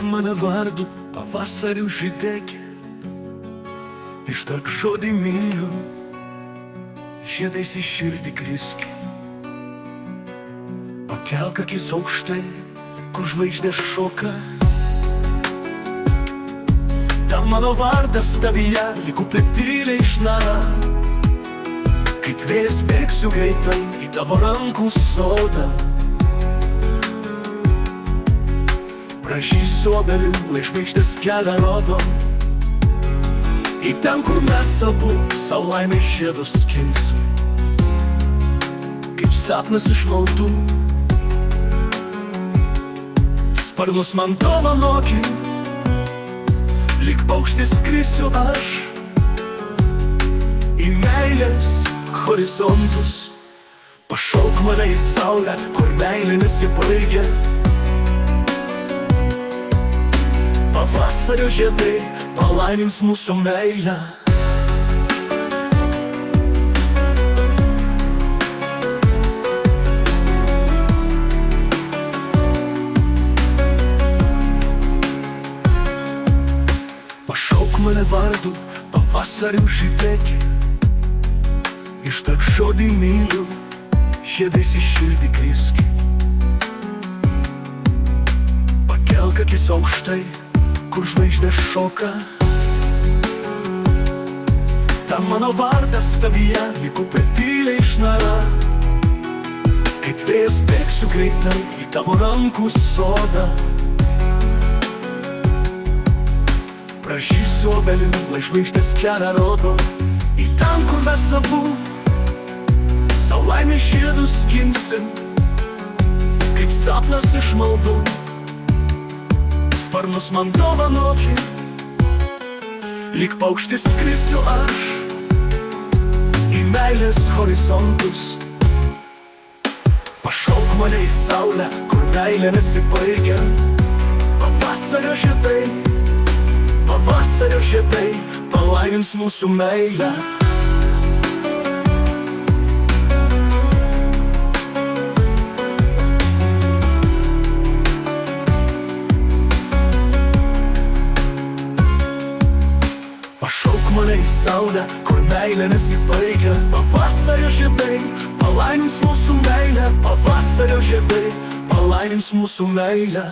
Pašauk mane vardu, pavasarių žydėki, ištark žodį myliu, žiedais į širdį kriski. Pakelk akis aukštai, kur žvaigždės šoka. Ten mano vardas tavyje, lyg upė tyliai išnara. Kai tvėjas bėgsiu greitai į tavo rankų sodą. Prašysiu obelių, lai žvaigždės kelią rodo. Į ten, kur mes abu sau laimės žiedus skinsim. Kaip sapnas iš maldų, sparnus man dovanoki, lyg paukštis skrisiu aš į meilės horizontus. Pašauk mane į saulę, kur meilė nesibaigia. Pavasario žiedai palaimins mūsų meilę. Pašauk mane vardu, pavasario žydėki, ištark žodį myliu, žiedais į širdį kriski. Pakelk akis aukštai, kur žvaigždės šoka. Ten mano vardas tavyje, lyg upė tyliai išnara. Kai tvėjas bėgsiu greitai į tavo rankų sodą. Prašysiu obelių, lai žvaigždės kelią rodo. Į ten, kur mes abu sau laimės žiedus skinsim. Kaip sapnas iš maldų, sparnus man dovanoki, lyg paukštis skrisiu aš į meilės horizontus. Pašauk mane į saulę, kur meilė nesibaigia. Pavasario žiedai palaimins mūsų meilę. Mane į saulę, kur meilė nesibaigia. Pavasario žiedai palaimins mūsų meilę. Pavasario žiedai palaimins mūsų meilę.